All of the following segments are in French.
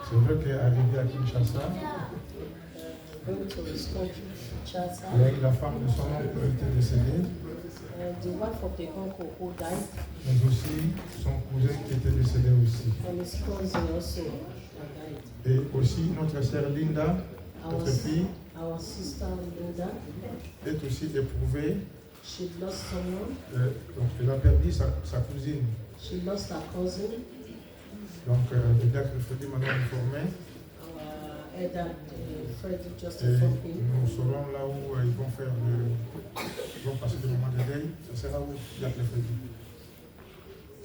C'est vrai qu'arrivé à Kinshasa, la femme de son oncle était décédée, the wife of the uncle who died, mais aussi son cousin qui était décédé aussi. and his cousin also died. Et aussi notre sœur Linda, notre fille, Our sister Linda, est aussi éprouvée. she lost someone. Donc elle a perdu sa cousine. She lost her cousin. Donc le diacre Freddy m'a informé. Our elder Freddy just Et informed me. nous serons là où ils vont passer le moment de deuil. Ça sera où, diacre Freddy?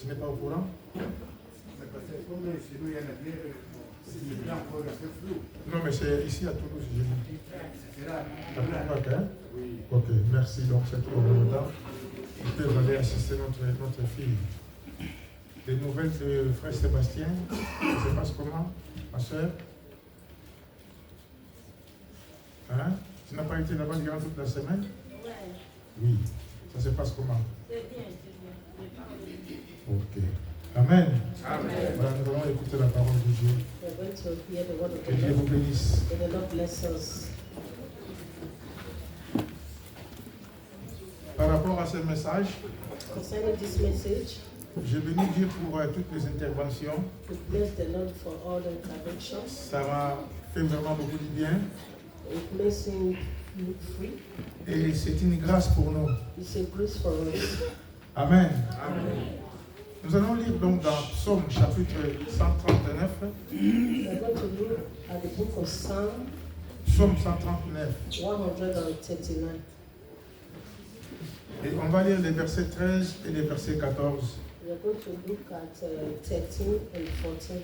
Tu n'es pas au courant? Non, mais c'est ici à Toulouse, je dis. Oui. Ok, merci. Donc, c'est tout le temps. Ils peuvent aller assister notre fille. Les nouvelles de frère Sébastien, ça se passe comment, ma soeur? Hein? Tu n'as pas été là-bas durant toute la semaine? Oui. Ça se passe comment? C'est bien. Ok. Amen. Amen. Voilà, nous allons écouter la parole de Dieu. We're going to hear the word of Que Dieu vous God. bénisse. May the Lord bless us. Par rapport à ce message, Concerning this message, je bénis Dieu pour toutes les interventions. we bless the Lord for all the interventions. Ça m'a fait vraiment beaucoup de bien. It makes him look free. Et c'est une grâce pour nous. It's a grace for us. Amen. Amen. Nous allons lire donc dans Psaume chapitre 139. We're going to look at the book of Psalm Psaume 139. 139. Et on va lire les versets 13 et les versets 14. We're going to look at 13 and 14.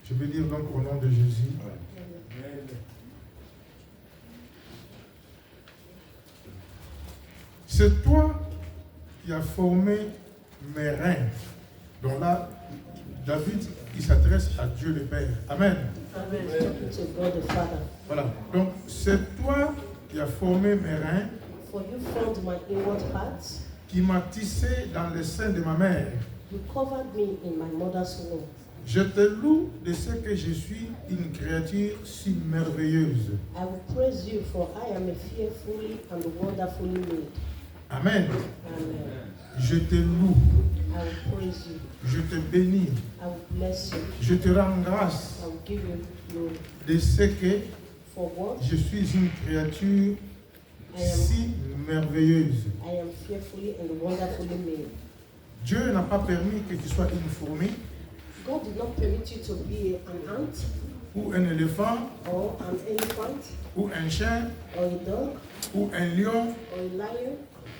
Je vais lire donc au nom de Jésus. C'est toi qui as formé mes reins. Donc là, David, il s'adresse à Dieu le Père. Amen. Amen. Talking to God the Father. Voilà. Donc, c'est toi qui as formé mes reins, For you formed my inward parts. qui m'as tissé dans le sein de ma mère. You covered me in my mother's womb. Je te loue de ce que je suis une créature si merveilleuse. I will praise you, for I am a fearfully and wonderfully made. Amen. Amen. Je te loue, I will praise you. je te bénis, I will bless you. je te rends grâce I will give you glory. de ce que For what? je suis une créature I am, si merveilleuse. I am fearfully and wonderfully made. Dieu n'a pas permis que tu sois une fourmi God did not permit you to be an ant ou un éléphant or an elephant ou un chien or a dog ou un lion or a lion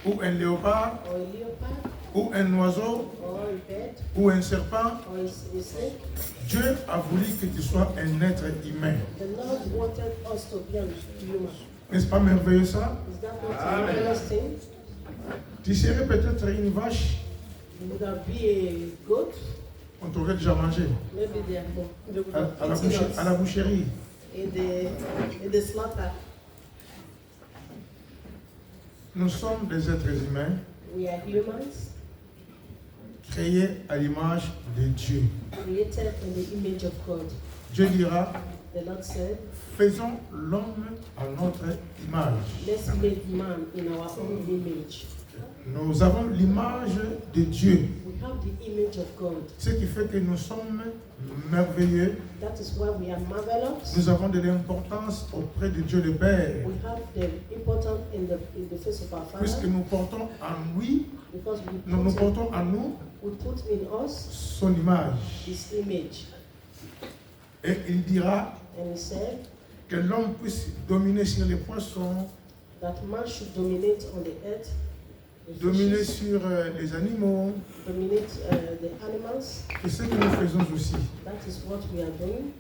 ou un léopard or a leopard ou un oiseau or a bird ou un serpent. or a snake. Dieu a voulu que tu sois un être humain. The Lord wanted us to be a human. N'est-ce pas merveilleux ça? Is that not a marvelous thing? Tu serais peut-être une vache, Would that be a goat? on t'aurait déjà mangé. Maybe they would have À la eaten us à la boucherie. in the slaughter. Nous sommes des êtres humains We are humans, créés à l'image de Dieu. created in the image of God. Dieu dira, The Lord said, faisons l'homme à notre image. let's make man in our own image. Nous avons l'image de Dieu, We have the image of God. ce qui fait que nous sommes merveilleux. That is why we are marvelous. Nous avons de l'importance auprès de Dieu le Père, We have the importance in the face of our puisque Father, nous portons en lui, because nous portons en nous we put in us son image. His image. Et il dira And He said que l'homme puisse dominer sur les poissons, that man should dominate on the earth, the dominer fishes, sur les animaux, dominate the animals. et ce que nous faisons aussi. That is what we are doing.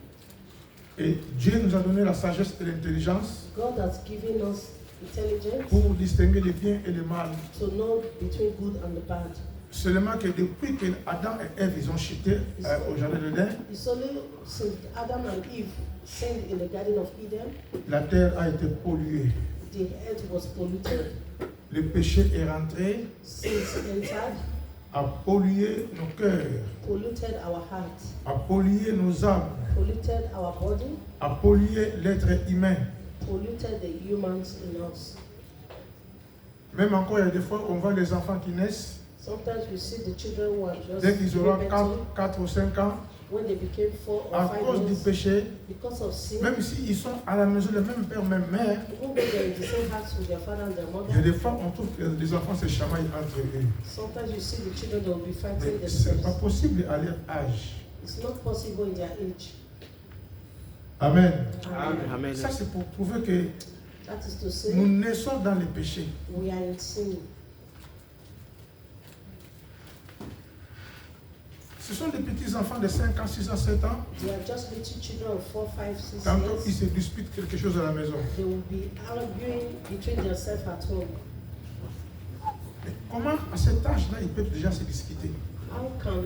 Et Dieu nous a donné la sagesse et l'intelligence God has given us intelligence pour distinguer le bien et le mal. to know between good and the bad. Seulement que depuis que Adam et Ève ils ont chuté au jardin d'Éden, It's only since Adam and Eve sinned in the Garden of Eden, la terre a été polluée. the earth was polluted. le péché est rentré, sins entered, a pollué nos cœurs, polluted our heart, a pollué nos âmes, polluted our body, a pollué l'être humain. polluted the humans in us. Même encore, il y a des fois, on voit les enfants qui naissent, Sometimes we see the children who are just dès qu'ils auront given 4 ou 5 ans, when they became 4 or à 5 cause du years, péché, because of sin, même s'ils sont à la maison, le même père, même mère, even though they're in the same house with their father and their il y a des mother, fois, on trouve que les enfants se chamaillent entre eux. sometimes you see the children that will be fighting Mais ce n'est pas themselves. possible à leur âge. It's not possible in their age. Amen. Amen. Ça, c'est pour prouver que That is to say, nous naissons dans les péchés. we are in sin. Ce sont des petits enfants de 5 ans, 6 ans, 7 ans. They are just little children of 4, 5, 6 Tantôt, ils years. se disputent quelque chose à la maison. They will be arguing between themselves at home. Mais comment, à cet âge-là, ils peuvent déjà se discuter? How can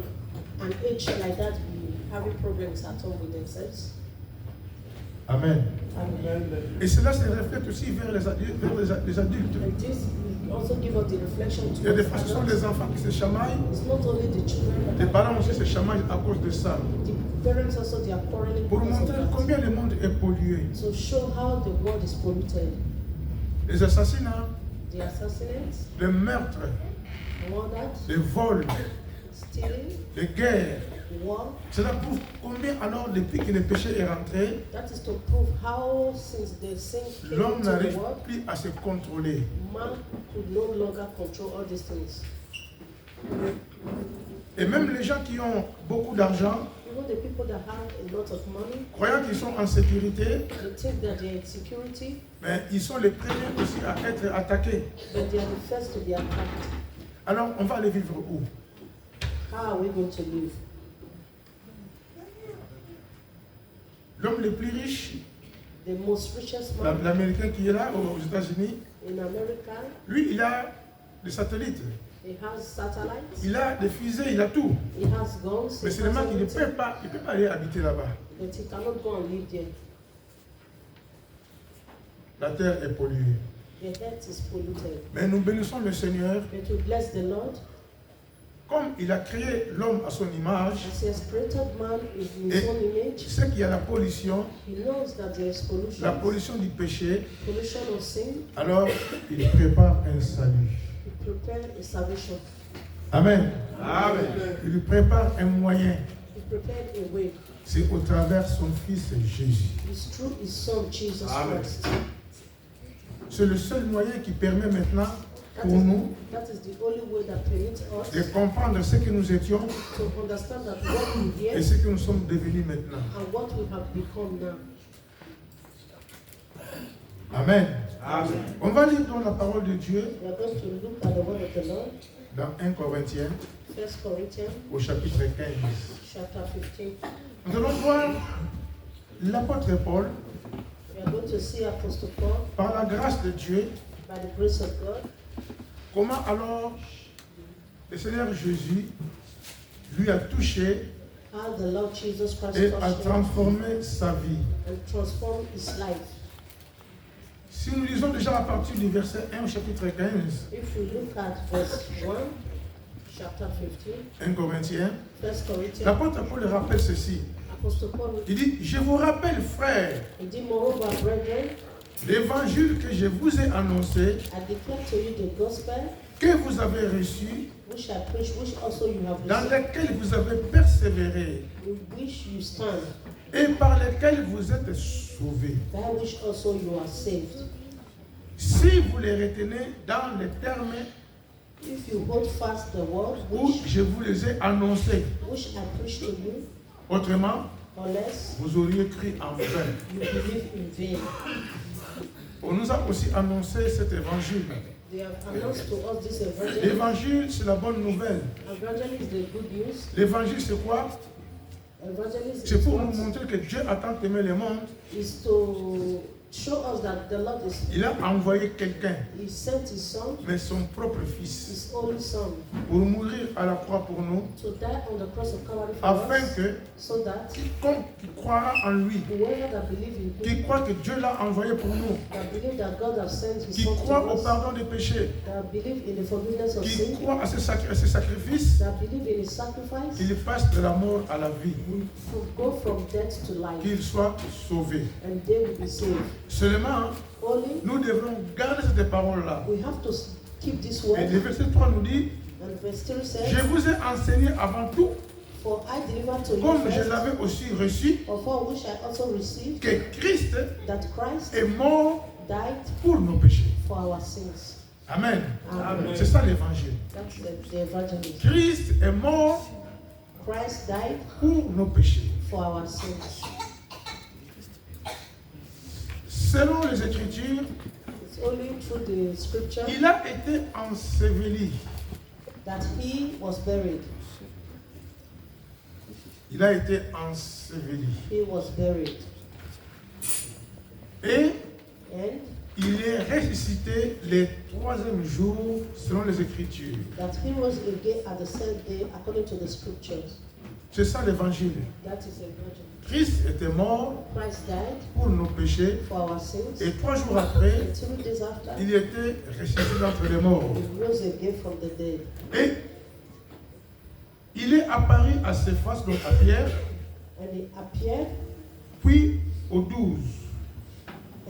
an age like that be having problems at home with themselves? Amen. Amen. Et cela se reflète aussi vers les adultes. And this will also give us the reflection Il y a des towards fois, ce sont adults. les enfants qui se chamaillent. It's not only the children, Les but parents aussi se chamaillent à cause de ça. the parents also, they are quarreling Pour because of montrer that. combien le monde est pollué. To show how the world is polluted. Les assassinats, The assassinates, les meurtres, murder, les vols, stealing, les guerres. war. Cela prouve combien alors, depuis que le péché est rentré, That is to prove how since the sin came l'homme into the n'arrive world, plus à se contrôler. man could no longer control all these things. Et même les gens qui ont beaucoup d'argent, Even the people that have a lot of money, croyant qu'ils sont en sécurité, they think that they're in security, mais ils sont les premiers aussi à être attaqués. but they are the first to be attacked. Alors, on va aller vivre où? How are we going to live? L'homme le plus riche, The most richest man l'Américain qui est là aux États-Unis, in America, lui, il a des satellites, he has satellites, il a des fusées, il a tout. he has guns, Mais he seulement has qu'il ne everything, peut pas aller habiter là-bas. but he cannot go and live there. La terre est polluée. The earth is polluted. Mais nous bénissons le Seigneur, But we bless the Lord, comme il a créé l'homme à son image, as he has created man in his Et- own il image. sait qu'il y a la pollution He knows that there is pollution, du péché, pollution of sin. alors il prépare un salut. He prepared a salvation. Amen. Amen. Il lui prépare un moyen. He prepared a way. C'est au travers de son fils Jésus. It's through his son Jesus Amen. Christ. C'est le seul moyen qui permet maintenant That pour is, nous that is the only way that permits de us comprendre ce que nous étions to understand that what we et hear ce que nous sommes devenus maintenant. and what we have become now. Amen. Amen. On va lire dans la parole de Dieu We are going to look at the word of the Lord, dans 1 Corinthiens 1 Corinthians au chapitre 15. chapter 15. Nous allons voir l'apôtre Paul, We are going to see Apostle Paul, par la grâce de Dieu, by the grace of God, comment alors le Seigneur Jésus lui a touché how the Lord Jesus Christ et a touched him transformé sa vie. and transformed his life. Si nous lisons déjà à partir du verset 1 au chapitre 15, If we look at verse 1, chapter 15, 1 Corinthiens, 1 Corinthians, l'apôtre Paul rappelle ceci. Apostle Paul, Il dit, je vous rappelle, frères, he did moreover, brethren, l'évangile que je vous ai annoncé, I declare to you the gospel que vous avez reçu, which I preach, which also you have dans received, lequel vous avez persévéré with which you stand, et par lequel vous êtes sauvés. by which also you are saved. Si vous les retenez dans les termes If you hold fast the word où je vous les ai annoncés, which I preach to you, autrement, unless vous auriez cru en vain. you believe in vain. On nous a aussi annoncé cet évangile. They have announced to us this evangelism. L'évangile, c'est la bonne nouvelle. Evangelism is the good news. L'évangile, c'est quoi? Evangelism C'est is pour what? nous montrer que Dieu a tant aimé le monde Is to show us that the Lord is. Il a envoyé quelqu'un, He sent His Son, mais son propre fils, His only Son, pour mourir à la croix pour nous, to die on the cross of Calvary for afin us, que so that quiconque qui croira en lui, whoever that believe in qui Him, croit que Dieu l'a envoyé pour nous, that believe that God has sent His qui Son to croit au us, pardon des péchés, that believe in the forgiveness of qui sin, croit à ses sacrifices, that believe in His sacrifice, qu'il passe de la mort à la vie, will go from death to life, qu'il soit sauvé. and they will be saved. Seulement, Only nous devrons garder cette parole-là. we have to keep this Et le word. verset 3 nous dit, And verse 3 je says, vous ai enseigné avant tout, for I delivered to you comme je first, l'avais aussi reçu, or for which I also received, que Christ that Christ est mort died pour nos péchés. for our sins. Amen. Amen. C'est ça l'évangile. That's the evangelism. Christ est mort Christ died pour nos péchés. for our sins. Selon les Écritures, It's only through the scripture il a été enseveli. that he was buried. Il a été enseveli. He was buried. Et And il est ressuscité le troisième jour selon les Écritures. that he rose again at the third day according to the scriptures. C'est ça l'évangile. That is the evangelism. Christ était mort Christ died pour nos péchés for our sins. et 3 jours après, And 3 days after, il était ressuscité d'entre les morts. he rose again from the dead. Et il est apparu à ses faces, donc à Pierre, And he appeared, puis aux 12.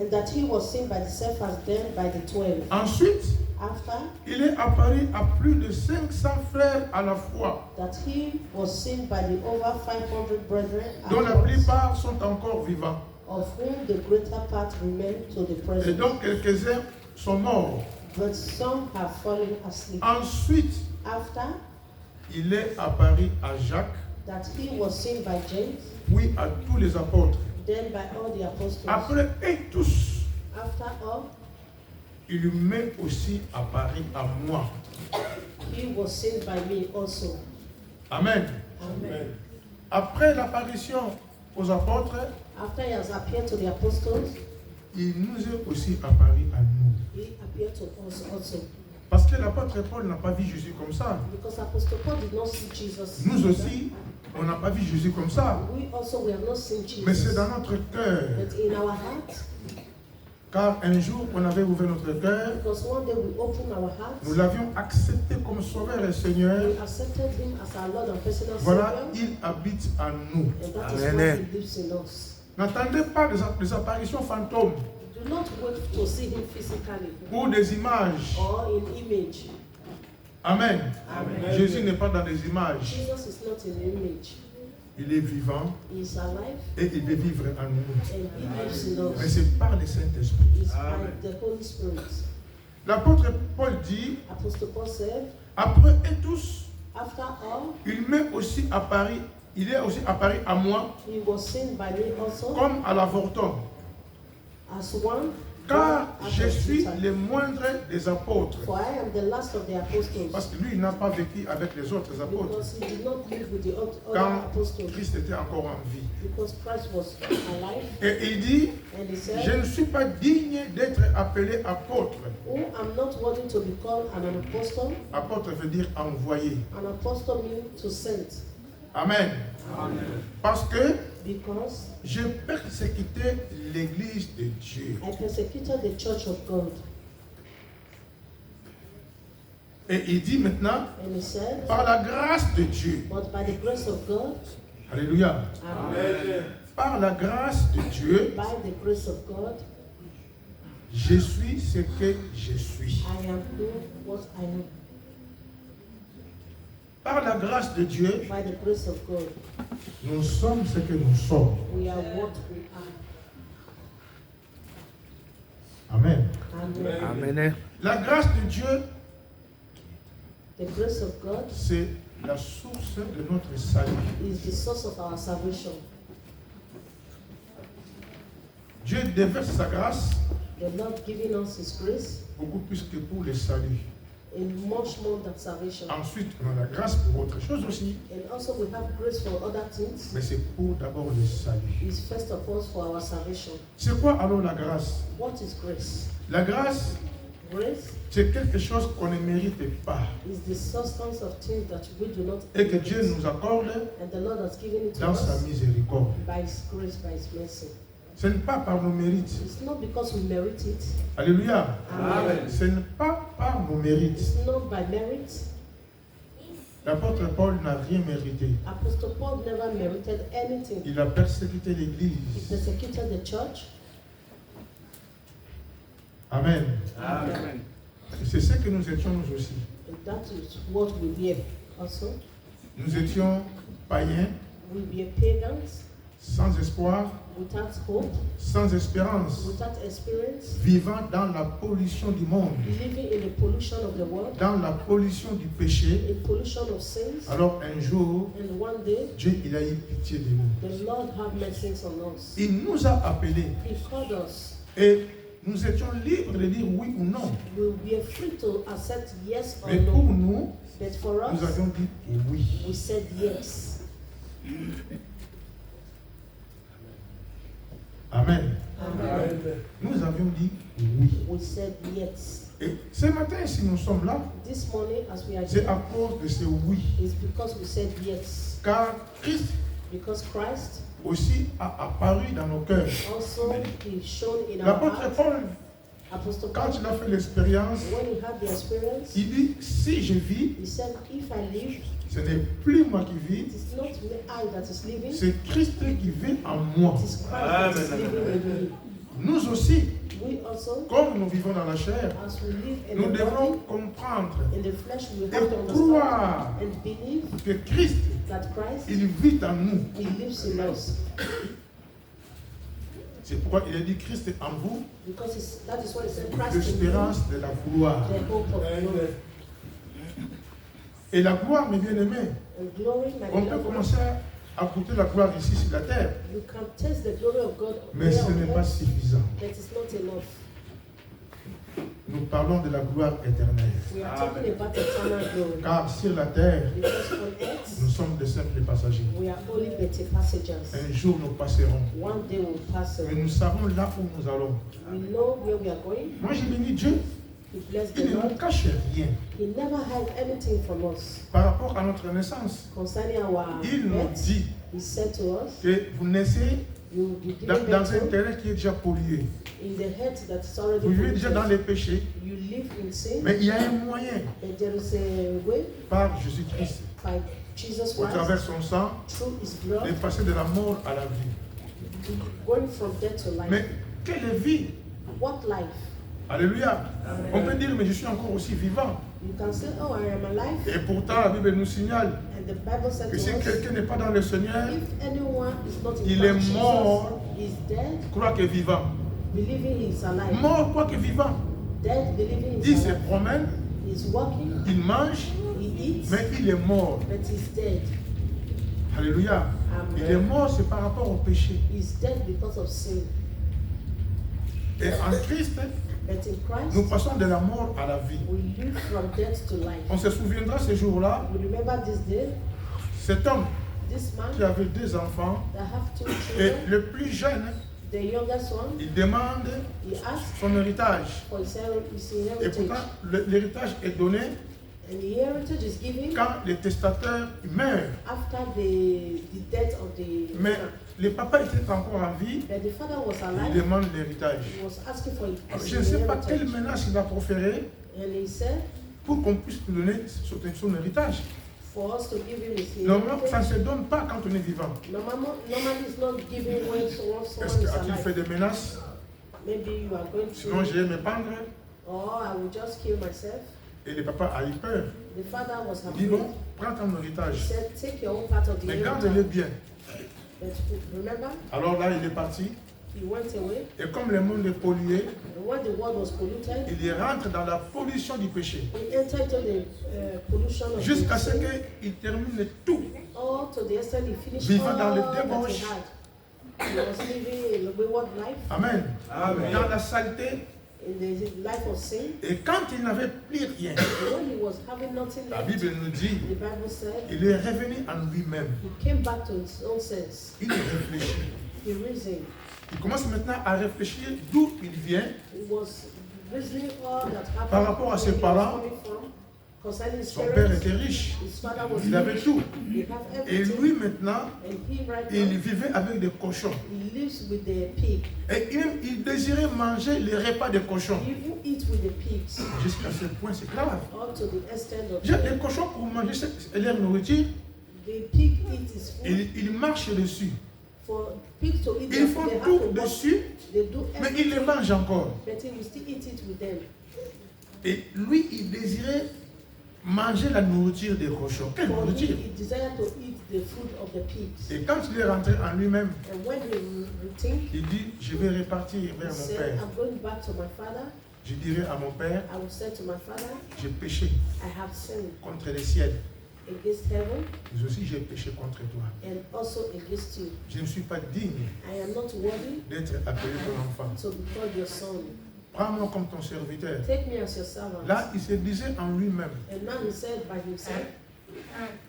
and that he was seen by the Cephas, then by the 12. Ensuite, After il est apparu à plus de 500 frères à la fois, that, he was seen by the over 500 brethren, at dont la once, plupart sont encore vivants. of whom the greater part remain to the Et present. donc quelques-uns sont morts. But some have fallen asleep. Ensuite, After il est apparu à Jacques, that, he was seen by James, puis à tous les apôtres. then by all the apostles. Après eux tous, After all, il m'est aussi apparu à moi. he was seen by me also. Amen. Amen. Après l'apparition aux apôtres, After he has appeared to the apostles, il nous est aussi apparu à nous. he appeared to us also. Parce que l'apôtre Paul n'a pas vu Jésus comme ça. Because Apostle Paul did not see Jesus. Nous aussi, on n'a pas vu Jésus comme ça. We also we have not seen Jesus. Mais c'est dans notre cœur. But in our heart, Car un jour, on avait ouvert notre cœur. because one day we opened our Nous hearts, l'avions accepté comme sauveur et Seigneur. we accepted him as our Lord and personal Voilà, Savior, il habite en nous. and that is Amen. why he lives in us. N'attendez pas des apparitions fantômes Do not wait to see him physically ou des images. or in image. Amen. Amen. Jésus n'est pas dans des images. Jesus is not in image. Il est vivant He is alive et il veut vivre en nous. and he lives in Mais us. c'est par le Saint-Esprit. It's by the Holy Spirit. L'apôtre Paul dit, Apostle Paul said, après eux tous, after all, il est aussi apparu à moi he was seen by me also comme à l'avorton. as one. Car born je out of suis Peter. le moindre des apôtres. For I am the last of the apostles. Parce que lui, il n'a pas vécu avec les autres apôtres. Because he did not live with the other Quand apostles. Christ était encore en vie. Because Christ was alive. Et il dit, And he je said, ne suis pas digne d'être appelé apôtre. oh, I'm not worthy to be called an apostle. Apôtre veut dire envoyé. An apostle means to send. Amen. Parce que Because j'ai persécuté l'église de Dieu. I persecuted the church of God. Et il dit maintenant, And he said, par la grâce de Dieu. but by the grace of God, Alléluia. Amen. Par la grâce de Dieu, By the grace of God, je suis ce que je suis. I am doing what I am. Par la grâce de Dieu, By the grace of God, nous sommes ce que nous sommes. we are what we are. Amen. Amen. Amen. La grâce de Dieu, The grace of God c'est la source de notre salut. is the source of our salvation. Dieu déverse sa grâce The Lord giving us His grace beaucoup plus que pour le salut. in much more than salvation. Ensuite, on a la grâce pour autre chose aussi. And also we have grace for other things. Mais c'est pour d'abord le salut. It's first of all for our salvation. C'est quoi alors la grâce? What is grace? La grâce, Grace c'est quelque chose qu'on ne mérite pas. is the substance of things that we do not Et que merit. Dieu nous accorde And the Lord has given it to dans sa us miséricorde. by His grace, by His mercy. Ce n'est pas par nos mérites. It's not because we merit it. Alléluia. Amen. Ce n'est pas par nos mérites. It's not by merit. L'apôtre Paul n'a rien mérité. Apostle Paul never merited anything. Il a persécuté He l'Église. persecuted the church. Amen. Amen. Et c'est ce que nous étions nous aussi. And that is what we were also. Nous étions païens, We were pagans, sans espoir, without hope, sans espérance, without experience, vivant dans la pollution du monde, living in the pollution of the world, dans la pollution du péché. in pollution of sins. Alors un jour, And one day, Dieu il a eu pitié de nous. the Lord have mercy on us. Il nous a appelés He called us. et nous étions libres de dire oui ou non. We were free to accept yes or Mais pour no. nous, But for nous us, avions dit oui. we said yes. Amen. Amen. Nous avions dit oui. We said yes. Et ce matin, si nous sommes là, This morning, as we are c'est here, à cause de ce oui. it's because we said yes. Car Christ Because Christ aussi a apparu dans nos cœurs. also is shown in our L'apôtre hearts. Paul, Apostle quand Paul, il a fait l'expérience, when he had the experience, il dit, si je vis, he said, if I live, ce n'est plus moi qui vis, it is not I that is living, it c'est Christ qui vit en moi. is Christ that is Amen. living in me. Nous aussi, We also, comme nous vivons dans la chair, as we live in nous the devons body, comprendre in the flesh, we et have to understand croire and believe que Christ, that Christ, il vit en nous. He lives in us. C'est pourquoi il a dit Christ est en vous, Because that is what he said, Christ in you, l'espérance de la gloire. the hope of glory. Et la gloire, mes bien-aimés, And glory, my on peut beloved, commencer à goûter la gloire ici sur la terre, you can taste the glory of God, mais here ce on n'est pas earth, suffisant. but it's not enough. Nous parlons de la gloire éternelle. We are talking about eternal glory. Car sur la terre, Because on earth, nous sommes de simples passagers. we are only petty passengers. Un jour, nous passerons. One day we'll pass Mais away. nous savons là où nous allons. We know where we are going. Moi, j'ai béni Dieu. We bless Il the ne Lord. nous cache rien. He never hid anything from us. Par rapport à notre naissance, Concerning our il nous birth, dit He said to us, que vous naissez you didn't dans un battle terrain qui est déjà pollué. in the head that is already Vous vivez déjà dans polluted. les péchés, You live in sin, mais il y a un moyen but there is a way par Jésus-Christ, by Jesus au travers Christ, de son sang, through His de blood, passer de la mort à la vie. going from death to life. Mais quelle vie? What life? Alléluia. On peut dire, mais je suis encore aussi vivant. You can say, oh, I am alive. Et pourtant, la Bible nous signale And the Bible said que to si us, quelqu'un n'est pas dans le Seigneur, if anyone is not in il est Christ mort. Jesus, is dead, croit que vivant. believing he is alive. Mort, croit que vivant. Dead, believing he Il is se alive. promène, He's walking, il mange, he eats, mais il est mort. but he's dead. Alléluia. Il est mort, c'est par rapport au péché. He's dead because of sin. Et en Christ, But in nous Christ, passons de la mort à la vie. we live from death to life. On se souviendra ce jour-là, We remember this day, cet homme this qui man avait 2 enfants, that have 2 et children, le plus jeune, the youngest one, il demande he asked son héritage. for his Et inheritance. pourtant, l'héritage est donné And the heritage is given quand le testateur meurt. after the death of the Mais man. le papa était encore en vie, But the father was il alive. demande l'héritage. He was asking for his Je ne sais pas quelle inheritance. menace il a proférée And he said, pour qu'on puisse lui donner son héritage. for us to give him his Normalement, ça ne inheritance. se donne pas quand on est vivant. Normally it's not given when someone Est-ce is qu'il fait alive. des menaces? Maybe you are going Sinon, to, j'ai me pendre. or I will just kill myself. Et le papa a eu peur. The father was Il dit afraid. non, prends ton He héritage. said, take your own part of the Mais garde-le inheritance. bien. But remember, Alors là, il est parti. he went away. Et comme le monde est pollué, And when the world was polluted, il y rentre dans la pollution du péché. he entered into the pollution of Jusqu'à the ce sin, qu'il termine tout. all to the extent he finished Vivant all dans le that he débauche. had. He was living a wayward life, Amen. Amen. Dans la saleté, in the life of sin. Et quand il n'avait plus rien, And when he was having nothing la left, Bible nous dit, the Bible said, il est revenu en lui-même. he came back to his own sense. Il réfléchit. He reasoned. Il commence maintenant à réfléchir d'où il vient He was reasoning all that happened. par rapport à ses where he was parents. coming from, concerning his Son père parents. était riche. His father was Il avait rich. tout. He had Et everything. lui maintenant, And he right il now, vivait avec des cochons. he lives with the pig. Et il désirait manger les repas des cochons. He even eat with the pigs. Jusqu'à ce point, c'est grave. Up to the extent of Les cochons, pour manger leur nourriture, the pig eat his food. ils marchent dessus. For pigs to eat Ils their font food, they have tout to walk. dessus, They do mais ils les everything, mangent encore. but he will still eat it with them. Et lui, il désirait manger la nourriture des cochons. Quelle For him, nourriture? he desired to eat the food of the pigs. Et quand il est rentré en lui-même, And when he rethink, il dit, je vais repartir he vers mon said, père. I'm going back to my father. Je dirai à mon père, I will say to my father, j'ai péché I have sinned contre le ciel, against heaven mais aussi j'ai péché contre toi. and also against you. Je ne suis pas digne I am not worthy d'être appelé ton enfant. to be called your son. Prends-moi comme ton serviteur. Take me as your servant. Là, il se disait en lui-même. And now he said by himself,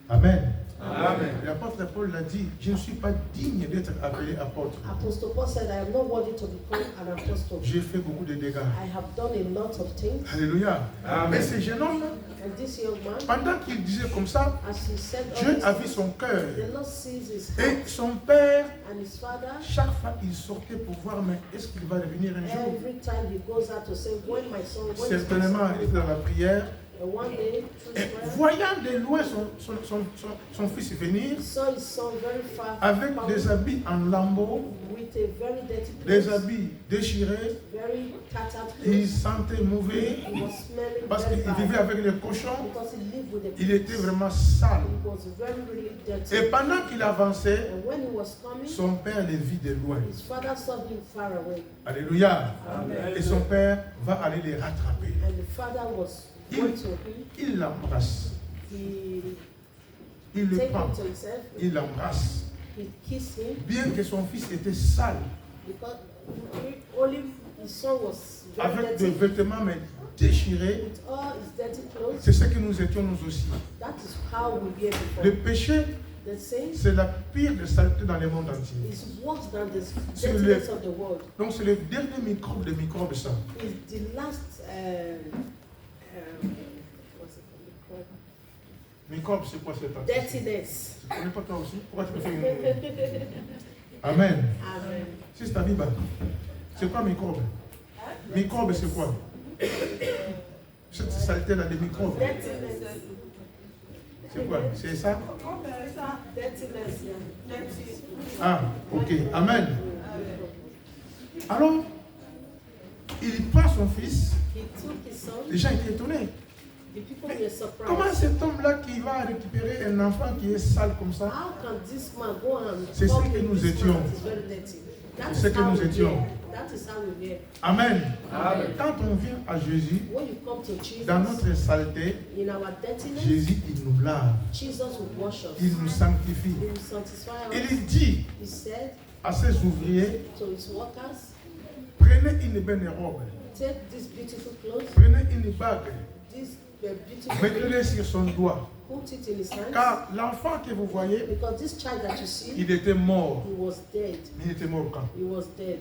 Amen. Amen. L'apôtre Paul l'a dit, je ne suis pas digne d'être appelé apôtre. Apostle Paul said, I am not worthy to be called an apostle. J'ai fait beaucoup de dégâts. I have done a lot of things. Alléluia. Amen. Mais ce jeune homme, And this young man, pendant qu'il disait comme ça, as he said all Dieu this, a vu son cœur. the Lord sees his Et heart. son père, And his father, chaque fois qu'il sortait pour voir, mais est-ce qu'il va revenir un jour? every time he goes out to say, when my son, when is my Certainement, il était son? dans la prière. And one day, through Et prayer, voyant de loin son fils venir, he saw his son very far avec from des habits en lambeaux, with a very dirty des clothes, habits déchirés, very tattered il clothes. sentait mauvais He was smelling parce very qu'il vivait bad avec les cochons. because he lived with the Il était pigs. vraiment sale. He was very, really dirty. Et pendant qu'il avançait, And when he was coming, son père le vit de loin. his father saw him far away. Alléluia. Amen. Et son père va aller les rattraper. And the father was going to him. Il l'embrasse. He Il le take prend. him to himself. Il l'embrasse. He kissed him Bien que son fils était sale, because only his son was very avec des dirty vêtements mais déchirés, with all his dirty clothes. c'est ce que nous étions nous aussi. That is how we were before. Le péché, The sin c'est la pire des saletés dans le monde entier. is worse than the C'est dirtiness le- of the world. Donc c'est le dernier microbe de microbes ça. It's the last what's it called? Microbe, c'est quoi cette Dirtiness. Tu connais pas toi aussi? Pourquoi tu me fais une... Amen. Amen. Si c'est ta vie, c'est quoi microbe? Microbe, c'est quoi? Cette saleté-là des microbes. Dirtiness. C'est quoi? C'est ça? Dirtiness, yeah. Ah, ok. Amen. Alors, il prend son fils. He took his son. Les gens étaient étonnés. The people were Comment surprised. cet homme-là qui va récupérer un enfant qui est sale comme ça? How can this man go and C'est ce come que with nous this étions. man that is very dirty? That C'est is ce que how nous we étions. were. That is how we were. Amen. Amen. Quand on vient à Jésus, When you come to Jesus, dans notre saleté, in our dirtiness, Jésus, il nous lave. Jesus will wash us. Il nous sanctifie. He will sanctify Et us. il dit He said à ses ouvriers, to his workers, prenez une belle robe, take this beautiful clothes, prenez une bague, this beautiful mettez-le ring, sur son doigt. put it in his hands. Car l'enfant que vous voyez, Because this child that you see, il était mort. he was dead. Mais il était mort quand? He was dead.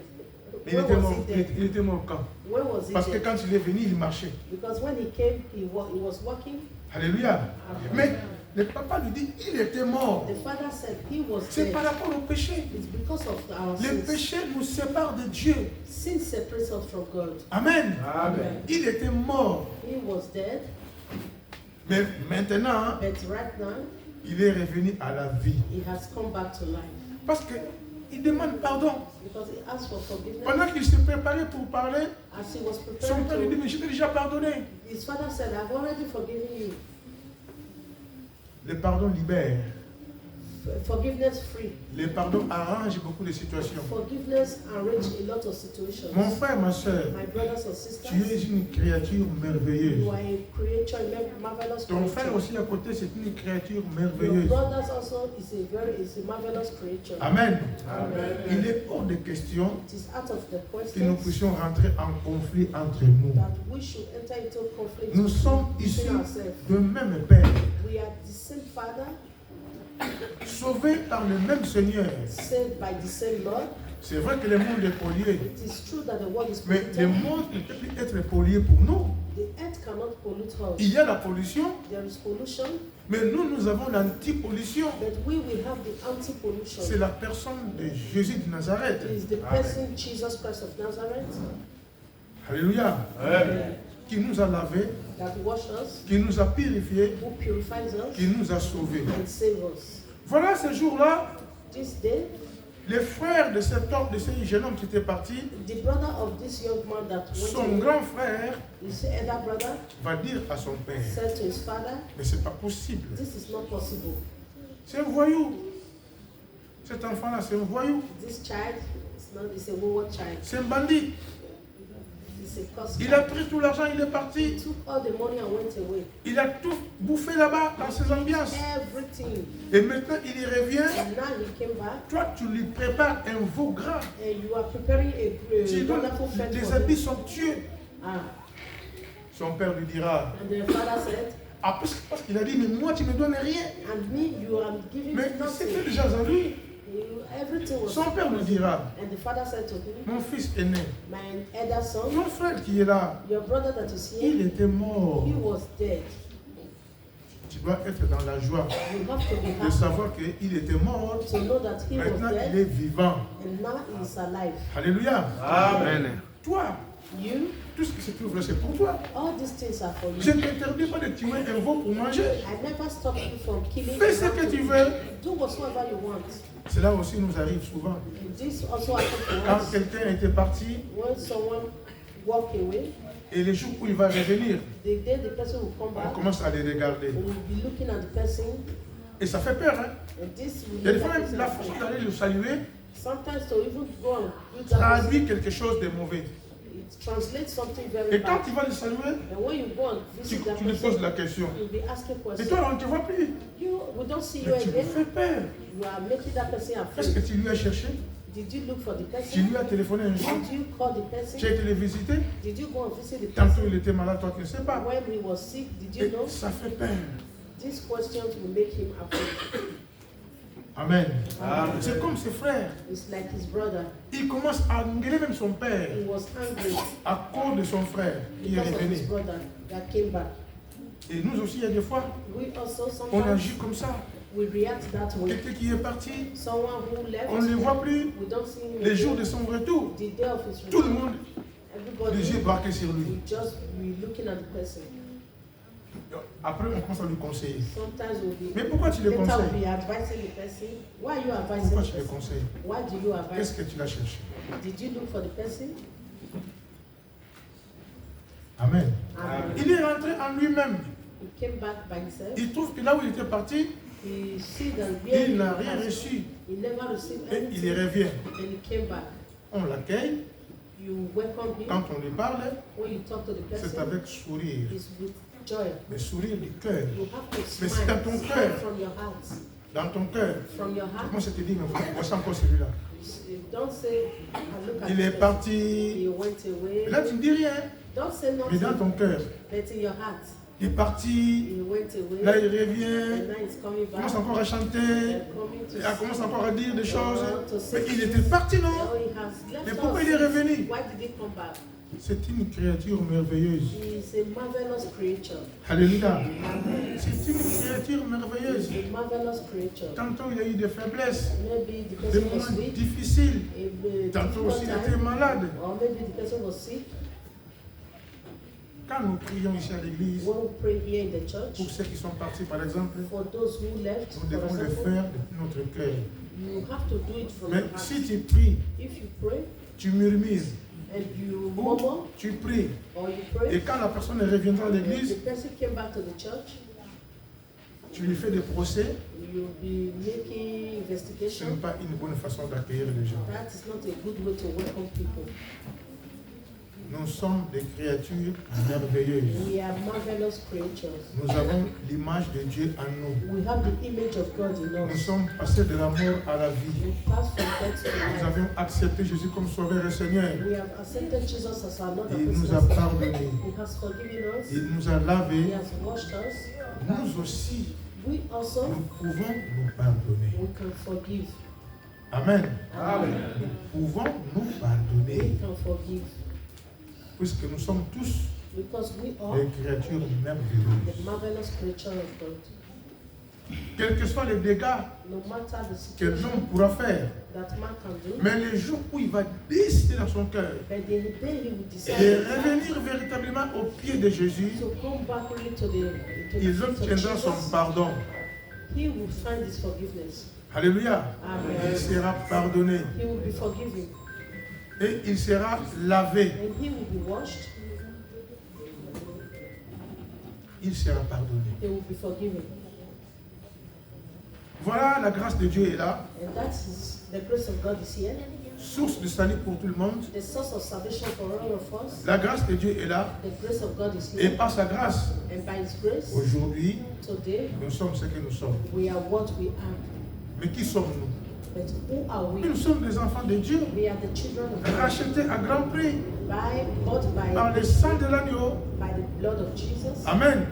Il When était was mort, he dead? il était mort quand? When was he Parce que dead? quand il est venu, il marchait. Because when he came, he was walking. Alléluia. Mais le papa lui dit, il était mort. The father said he was C'est dead. par rapport au péché. It's because of our Le sins. péché nous sépare de Dieu. Sin separates us from God. Amen. Amen. Il était mort. He was dead, Mais maintenant, but right now il est revenu à la vie. he has come back to life Parce qu'il demande pardon. because he asked for forgiveness. Pendant qu'il s'est préparé pour parler, As he was son preparing père lui dit, to, mais je t'ai déjà pardonné. his father said, "I've already forgiven you." Le pardon libère. Forgiveness free. Le pardon arrange beaucoup de situations. Forgiveness arrange a lot of situations. Mon frère, ma soeur, My brothers and sisters, tu es une créature merveilleuse. you are a creature, a marvelous Ton frère creature. aussi à côté, c'est une créature Your merveilleuse. brothers also is a marvelous creature. Amen. Amen. Il est hors de question It is out of the que nous question puissions rentrer en conflit entre nous. that we should enter into conflict Nous sommes issus between ourselves. de même Père, We are the same Father, sauvés par le même Seigneur. saved by the same Lord. C'est vrai que le monde est pollué, It is true that the world is mais le polluted. monde ne peut plus être pollué pour nous. The earth cannot pollute us. Il y a la pollution, There is pollution, mais nous avons l'anti-pollution. but we will have the anti-pollution. C'est la personne de Jésus de Nazareth. It is the person, Jesus Christ of Nazareth, Alléluia. Qui nous a lavés, that washes us, qui nous a purifiés, who purifies us, qui nous a sauvés. and saves us. Voilà ce jour-là, This day, les frères de cet homme, de ce jeune homme qui était parti, the brother of this young man that son went grand frère to his elder brother va dire à son père, said to his father, mais c'est pas possible. this is not possible. C'est un voyou. Cet enfant-là, c'est un voyou. This child is a wayward child. C'est un bandit. It's a cursed Il a child. pris tout l'argent, il est He parti. took all the money and went away. Il a tout bouffé là-bas, dans ses ambiances. Everything. Et maintenant, il y revient. And now he came back Toi, tu lui prépares un veau gras. and you are preparing Tu lui a donnes wonderful fête des for habits him. somptueux. Ah. Son père lui dira, And the father said, ah, parce qu'il a dit, mais moi, tu ne me donnes rien. and me, you are giving Mais me c'était nothing. déjà à lui. Everything was. Son père lui dira, And the father said to him, mon fils aîné, my elder son, mon frère qui est là, your brother that is il here, était mort. he was dead. Tu dois être dans la joie You have to be de happy savoir qu'il était mort. to know that he was Maintenant, il dead est vivant. and now he is alive. Alléluia. Amen. Toi, You, tout ce qui se trouve là, c'est pour toi. all these things are for Je you. ne t'interdis pas de tuer un veau pour manger. I never stop you from killing. Fais ce que tu veux. Do whatsoever you want. Cela aussi nous arrive souvent. And this also happens to Quand us. quelqu'un était parti When someone walk away, et les jours où il va revenir, the day the person will come on back, commence à les regarder. we will be looking at the person, Et ça fait peur. Hein? and this will Il y a des make fois that même la person façon afraid. d'aller le saluer Sometimes to even go and greet that person, traduit quelque chose de mauvais. it translates something very Et quand bad. tu vas le saluer, And when you go and visit that tu lui poses person, la question. you'll be asking Et questions. toi, on ne te voit plus. We don't see you Mais tu lui fais again. peur. You are making that person Qu'est-ce que afraid. tu lui as cherché? Did you look for the Tu person? lui as téléphoné un jour. Did you call the Tu as person? été le visiter. Did you go and visit the Tantôt il person? était malade, toi tu ne sais pas. When he was sick, did you Et know? ça fait peur. These questions will make him afraid. Amen. Amen. C'est comme ses frères. It's like his brother. Il commence à engueuler même son père He was angry à cause de son frère qui est because of his revenu. brother that came back. Et nous aussi, il y a des fois, We also on sometimes agit comme ça. we react that way. Quelqu'un qui est parti, Someone who left, on ne le voit plus. we don't see him Les jours again. de son retour, The day of his tout le return, monde, everybody les yeux braqués sur lui. we just be looking at the person. Après, on commence à lui conseiller. Sometimes we'll be Mais pourquoi tu le later we'll conseilles? be advising the person. Why are you advising Pourquoi the tu le person? conseilles? Why do you Qu'est-ce advise? que tu l'as cherché? Did you look for the person? Amen. Amen. Il est rentré en lui-même. He came back by himself. Il trouve que là où il était parti, He see that really il n'a rien reçu. he never received Et il y anything. revient. And he came back. On l'accueille. You welcome him. Quand on lui parle, When you talk to the c'est person, avec sourire. it's with joy. Mais sourire du cœur. You have to Mais c'est smile. dans ton Smile cœur. from your heart. Dans ton cœur. From your heart. Comment ça te dit, mais voici encore celui-là. Don't say, I look at Il this est person. parti. He went away. Et là, tu ne dis rien. Don't say Mais dans nothing, ton cœur, but in your heart. il est parti. He went away. Là, il And revient. now he's coming Il back. commence encore à chanter. And coming to Il commence encore à dire des choses. to say Mais il était parti, non? now he has left Mais us. pourquoi il est revenu? Why did he come back? C'est une créature merveilleuse. He is a marvelous creature. Alléluia. C'est une créature merveilleuse. A marvelous creature. Tantôt, il y a eu des faiblesses, Maybe the des person was moments weak, difficiles. a Tantôt aussi, difficult il était time, malade. or maybe the person was sick. Quand nous prions ici à l'église, When we pray here in the church, pour ceux qui sont partis, par exemple, for those who left, nous for devons le example, faire de notre cœur. you have to do it from Mais your heart. si tu pries, If you pray tu murmures, and you ou murmur tu pries, or you et pray, quand la personne reviendra à and l'église, the person came back to the church, tu lui fais des procès, you'll be making ce investigation. n'est pas une bonne façon d'accueillir les gens. That is not a good way to welcome people. Nous sommes des créatures merveilleuses. We are marvelous creatures. Nous avons l'image de Dieu en nous. We have the image of God in Nous us. sommes passés de la mort à la vie. We pass from death to Nous life. avions accepté Jésus comme Sauveur et Seigneur. We have accepted Jesus as our Lord and Il nous a personal pardonné. Savior. He has forgiven us. Il nous a He lavés. has washed us. Nous aussi, We also, nous pouvons nous pardonner. we can forgive. Amen. Amen. Nous pouvons nous We pardonner. can forgive. Puisque nous sommes tous Because we are des créatures merveilleuses. the marvelous creature of God. Quels que soient les dégâts No matter the que situation l'homme pourra faire, that man can do, mais les jours où il va décider dans son cœur but the day he will de decide revenir véritablement au pied de Jésus, to come back really to the il feet of obtiendra son Jesus, pardon. he will find his forgiveness. Alléluia. Amen. Il sera pardonné He will be forgiven. et il sera lavé. And he will be washed. Il sera pardonné. He will be forgiven. Voilà, la grâce de Dieu est là. And that is the grace of God is here. Source de salut pour tout le monde. The source of salvation for all of us. La grâce de Dieu est là. The grace of God is Et here. par sa grâce, And by his grace, aujourd'hui, today, nous sommes ce que nous sommes. we are what we are. Mais qui sommes-nous? But who are we? Nous sommes des enfants de Dieu, We are the children of God. rachetés à grand prix Bought par by le sang de l'agneau. the blood of Jesus. Amen.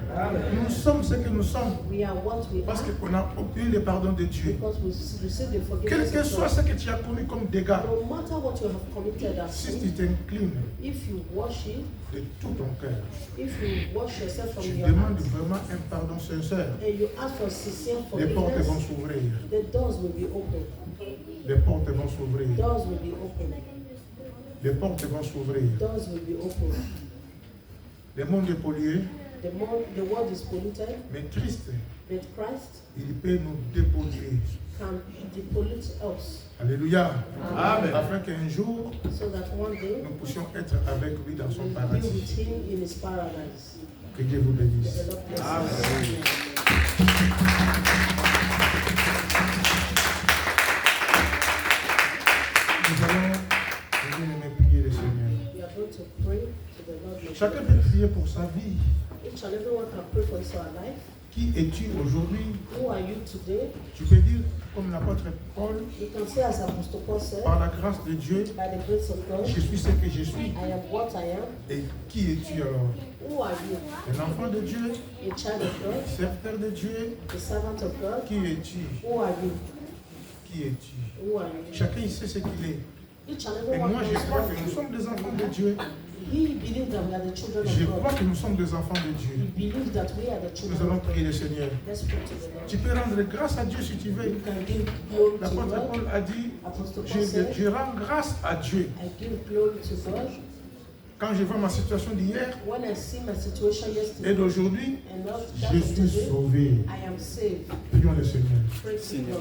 Nous sommes ce que nous sommes We are what we parce are qu'on a obtenu le pardon de Dieu. because we receive the Quel forgiveness que of soit God. ce que tu as commis comme dégâts, No matter what you have committed as si tu sin, t'inclines if you wash it, de tout ton cœur, if you wash yourself from tu your demandes heart, vraiment un pardon sincère, and you ask for sincere les portes vont forgiveness, s'ouvrir. the doors will be open. Les portes vont s'ouvrir. Doors will be open. Les portes vont s'ouvrir. Doors will be open. Le monde est pollué, The world is polluted, mais Christ, but Christ il peut nous dépolluer. can depollute us. Alléluia. Amen. Afin qu'un jour, So that one day nous puissions être avec lui dans son we'll be paradis. with him in his paradise. Que Dieu vous bénisse. The Lord bless us. Nous allons, bien-aimés, prier le Seigneur. We are going to pray to the Lord. Chacun peut prier pour sa vie. Each and everyone can pray for his or her life. Qui es-tu aujourd'hui? Who are you today? Tu peux dire, comme l'apôtre Paul, You can say as Apostle Paul said, par la grâce de Dieu, by the grace of God, je suis ce que je suis. I am what I am. Et qui es-tu alors? Who are you? Un enfant de Dieu, A child of God, serviteur de Dieu. a servant of God. Qui es-tu? Who are you? Qui es-tu? Who are you? Chacun il sait ce qu'il est. Each and Et everyone moi, je knows crois what que nous he sommes des enfants de Dieu. believes that we are the children Je of crois God. que nous sommes des enfants de He Dieu. believes that we are the Nous children allons of God. prier le Seigneur. Let's pray to the Lord. Tu peux rendre grâce à Dieu si tu veux. You can give glory to L'apôtre God. Paul a dit, Apostle Paul said, je rends grâce à Dieu. I give glory to God. Quand je vois ma situation d'hier When I see my situation et yesterday d'aujourd'hui, and not je that of suis today, sauvé. I am saved. Prions le Seigneur. Pray to God.